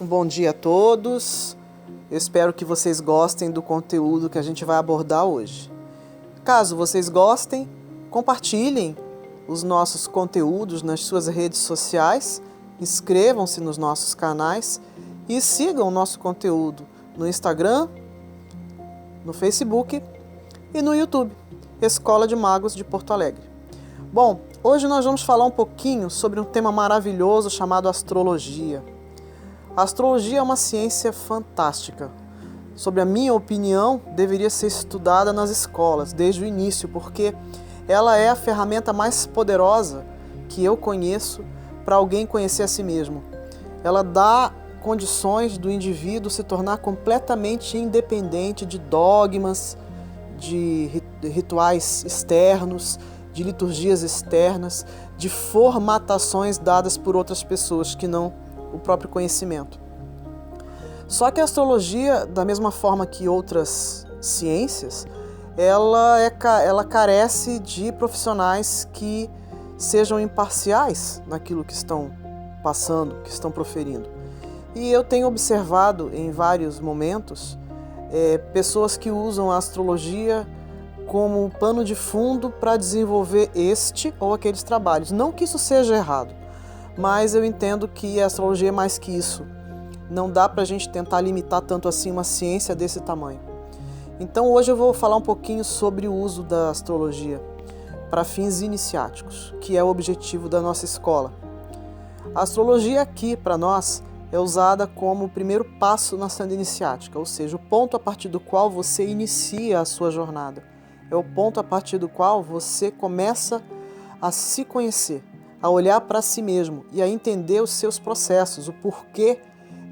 Um bom dia a todos. Eu espero que vocês gostem do conteúdo que a gente vai abordar hoje. Caso vocês gostem, compartilhem os nossos conteúdos nas suas redes sociais, inscrevam-se nos nossos canais e sigam o nosso conteúdo no Instagram, no Facebook e no YouTube, Escola de Magos de Porto Alegre. Bom, hoje nós vamos falar um pouquinho sobre um tema maravilhoso chamado astrologia. A astrologia é uma ciência fantástica. Sobre a minha opinião, deveria ser estudada nas escolas desde o início, porque ela é a ferramenta mais poderosa que eu conheço para alguém conhecer a si mesmo. Ela dá condições do indivíduo se tornar completamente independente de dogmas, de rituais externos, de liturgias externas, de formatações dadas por outras pessoas que não o próprio conhecimento. Só que a astrologia, da mesma forma que outras ciências, ela carece de profissionais que sejam imparciais naquilo que estão passando, que estão proferindo. E eu tenho observado em vários momentos pessoas que usam a astrologia como pano de fundo para desenvolver este ou aqueles trabalhos. Não que isso seja errado, mas eu entendo que a astrologia é mais que isso. Não dá para a gente tentar limitar tanto assim uma ciência desse tamanho. Então hoje eu vou falar um pouquinho sobre o uso da astrologia para fins iniciáticos, que é o objetivo da nossa escola. A astrologia aqui, para nós, é usada como o primeiro passo na senda iniciática, ou seja, o ponto a partir do qual você inicia a sua jornada. É o ponto a partir do qual você começa a se conhecer, a olhar para si mesmo e a entender os seus processos, o porquê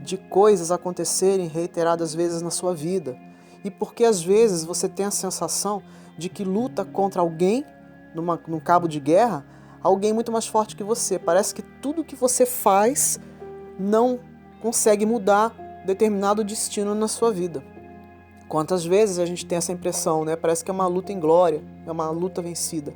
de coisas acontecerem reiteradas vezes na sua vida. E porque às vezes você tem a sensação de que luta contra alguém, num cabo de guerra, alguém muito mais forte que você. Parece que tudo que você faz não consegue mudar determinado destino na sua vida. Quantas vezes a gente tem essa impressão, né? Parece que é uma luta inglória, é uma luta vencida.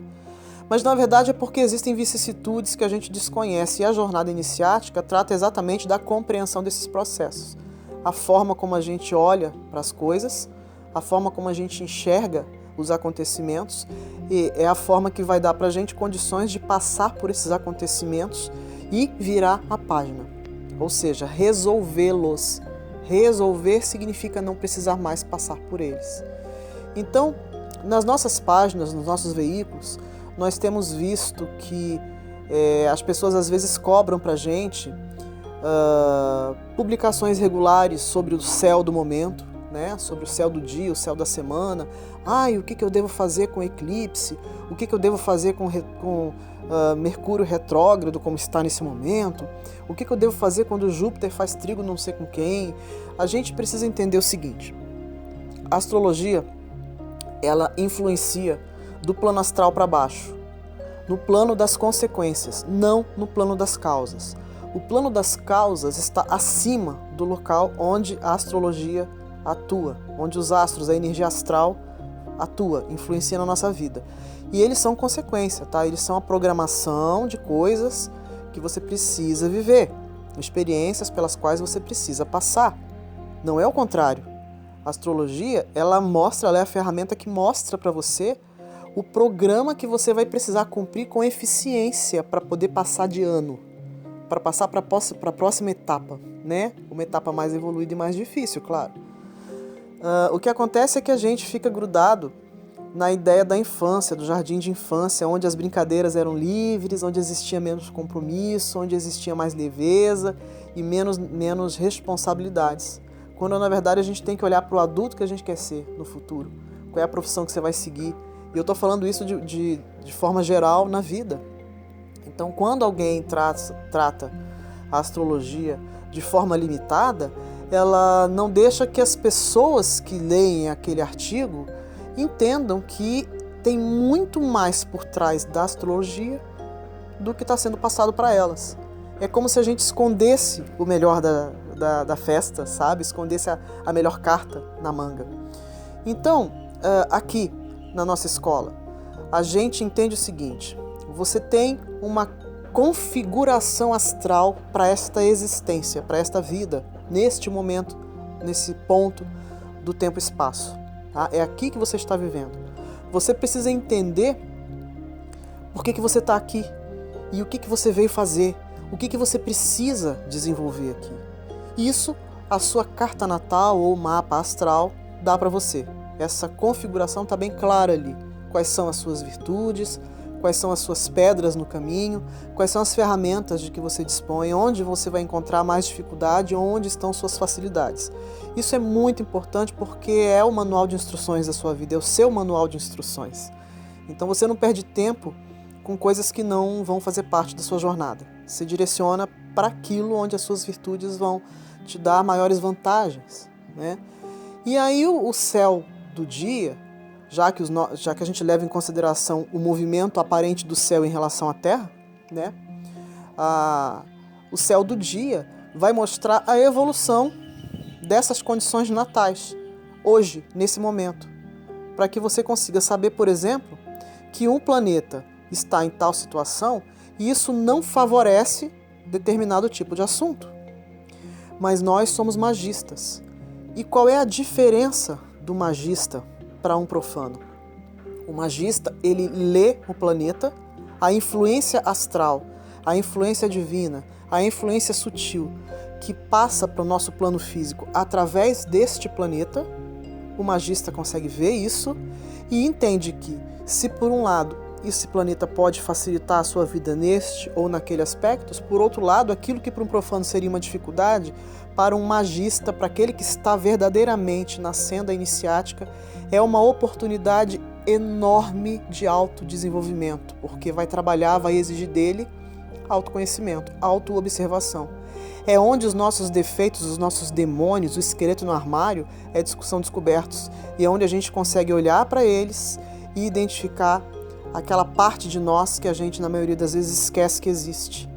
Mas na verdade é porque existem vicissitudes que a gente desconhece e a jornada iniciática trata exatamente da compreensão desses processos. A forma como a gente olha para as coisas, a forma como a gente enxerga os acontecimentos e é a forma que vai dar para a gente condições de passar por esses acontecimentos e virar a página, ou seja, resolvê-los. Resolver significa não precisar mais passar por eles. Então, nas nossas páginas, nos nossos veículos, nós temos visto que as pessoas às vezes cobram para a gente publicações regulares sobre o céu do momento, né? Sobre o céu do dia, o céu da semana. O que eu devo fazer com eclipse? O que eu devo fazer com Mercúrio retrógrado, como está nesse momento? O que eu devo fazer quando Júpiter faz trígono não sei com quem? A gente precisa entender o seguinte: a astrologia, ela influencia do plano astral para baixo, no plano das consequências, não no plano das causas. O plano das causas está acima do local onde a astrologia atua, onde os astros, a energia astral atua, influencia na nossa vida. E eles são consequência, tá? Eles são a programação de coisas que você precisa viver, experiências pelas quais você precisa passar. Não é o contrário. A astrologia, ela é a ferramenta que mostra para você o programa que você vai precisar cumprir com eficiência para poder passar de ano, para passar para a próxima etapa, né? Uma etapa mais evoluída e mais difícil, claro. O que acontece é que a gente fica grudado na ideia da infância, do jardim de infância, onde as brincadeiras eram livres, onde existia menos compromisso, onde existia mais leveza e menos responsabilidades. Quando, na verdade, a gente tem que olhar para o adulto que a gente quer ser no futuro. Qual é a profissão que você vai seguir? E eu estou falando isso de forma geral na vida. Então, quando alguém trata a astrologia de forma limitada, ela não deixa que as pessoas que leem aquele artigo entendam que tem muito mais por trás da astrologia do que está sendo passado para elas. É como se a gente escondesse o melhor da festa, sabe? Escondesse a melhor carta na manga. Então, aqui na nossa escola, a gente entende o seguinte: você tem uma configuração astral para esta existência, para esta vida, neste momento, nesse ponto do tempo e espaço. Tá? É aqui que você está vivendo. Você precisa entender por que você está aqui e o que você veio fazer, o que você precisa desenvolver aqui. Isso a sua carta natal ou mapa astral dá para você. Essa configuração está bem clara ali. Quais são as suas virtudes, quais são as suas pedras no caminho, quais são as ferramentas de que você dispõe, onde você vai encontrar mais dificuldade, onde estão suas facilidades. Isso é muito importante porque é o manual de instruções da sua vida, é o seu manual de instruções. Então você não perde tempo com coisas que não vão fazer parte da sua jornada. Se direciona para aquilo onde as suas virtudes vão te dar maiores vantagens, né? E aí o céu do dia, já que a gente leva em consideração o movimento aparente do céu em relação à Terra, né? O céu do dia vai mostrar a evolução dessas condições natais, hoje, nesse momento, para que você consiga saber, por exemplo, que um planeta está em tal situação e isso não favorece determinado tipo de assunto. Mas nós somos magistas. E qual é a diferença do magista para um profano? O magista, ele lê o planeta, a influência astral, a influência divina, a influência sutil que passa para o nosso plano físico através deste planeta. O magista consegue ver isso e entende que, se por um lado esse planeta pode facilitar a sua vida neste ou naquele aspecto, por outro lado, aquilo que para um profano seria uma dificuldade, para um magista, para aquele que está verdadeiramente na senda iniciática, é uma oportunidade enorme de autodesenvolvimento, porque vai exigir dele autoconhecimento, autoobservação. É onde os nossos defeitos, os nossos demônios, o esqueleto no armário, são descobertos. E é onde a gente consegue olhar para eles e identificar aquela parte de nós que a gente, na maioria das vezes, esquece que existe.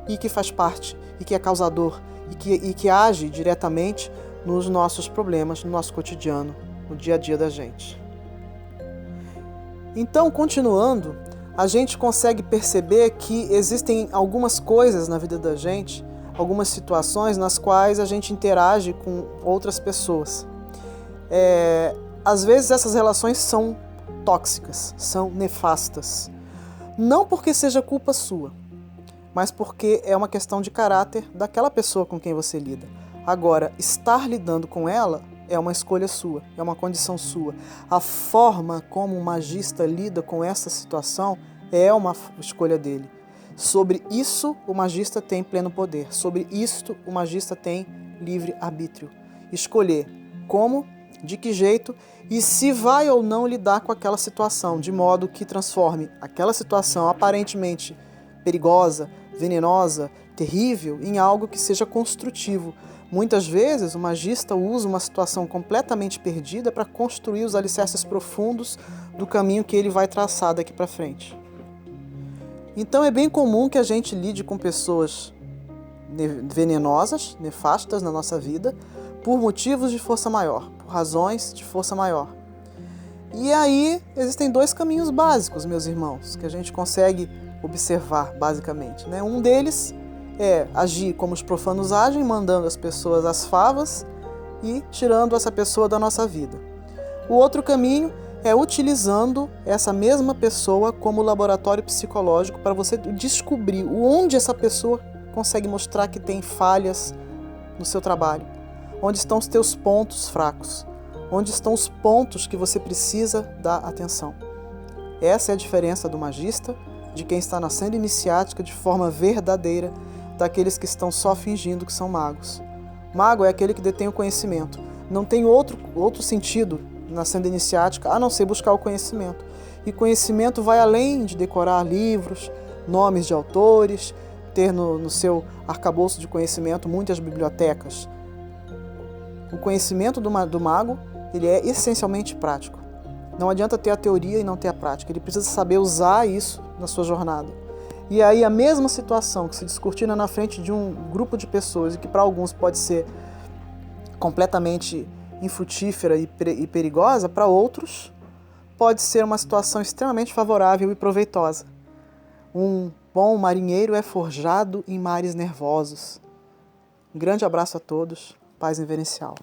E que faz parte, e que é causador, e que age diretamente nos nossos problemas, no nosso cotidiano, no dia a dia da gente. Então, continuando, a gente consegue perceber que existem algumas coisas na vida da gente, algumas situações nas quais a gente interage com outras pessoas. Às vezes essas relações são tóxicas, são nefastas. Não porque seja culpa sua, mas porque é uma questão de caráter daquela pessoa com quem você lida. Agora, estar lidando com ela é uma escolha sua, é uma condição sua. A forma como o magista lida com essa situação é uma escolha dele. Sobre isso, o magista tem pleno poder. Sobre isto, o magista tem livre arbítrio. Escolher como, de que jeito e se vai ou não lidar com aquela situação, de modo que transforme aquela situação aparentemente perigosa, venenosa, terrível, em algo que seja construtivo. Muitas vezes o magista usa uma situação completamente perdida para construir os alicerces profundos do caminho que ele vai traçar daqui para frente. Então é bem comum que a gente lide com pessoas venenosas, nefastas na nossa vida, por motivos de força maior, por razões de força maior. E aí existem dois caminhos básicos, meus irmãos, que a gente consegue observar basicamente, né? Um deles é agir como os profanos agem, mandando as pessoas às favas e tirando essa pessoa da nossa vida. O outro caminho é utilizando essa mesma pessoa como laboratório psicológico para você descobrir onde essa pessoa consegue mostrar que tem falhas no seu trabalho, onde estão os teus pontos fracos, onde estão os pontos que você precisa dar atenção. Essa é a diferença do magista, de quem está na senda iniciática de forma verdadeira, daqueles que estão só fingindo que são magos. Mago é aquele que detém o conhecimento. Não tem outro sentido na senda iniciática a não ser buscar o conhecimento. E conhecimento vai além de decorar livros, nomes de autores, ter no seu arcabouço de conhecimento muitas bibliotecas. O conhecimento do mago, ele é essencialmente prático. Não adianta ter a teoria e não ter a prática. Ele precisa saber usar isso na sua jornada. E aí a mesma situação que se descortina na frente de um grupo de pessoas e que para alguns pode ser completamente infrutífera e perigosa, para outros pode ser uma situação extremamente favorável e proveitosa. Um bom marinheiro é forjado em mares nervosos. Um grande abraço a todos. Paz inverencial.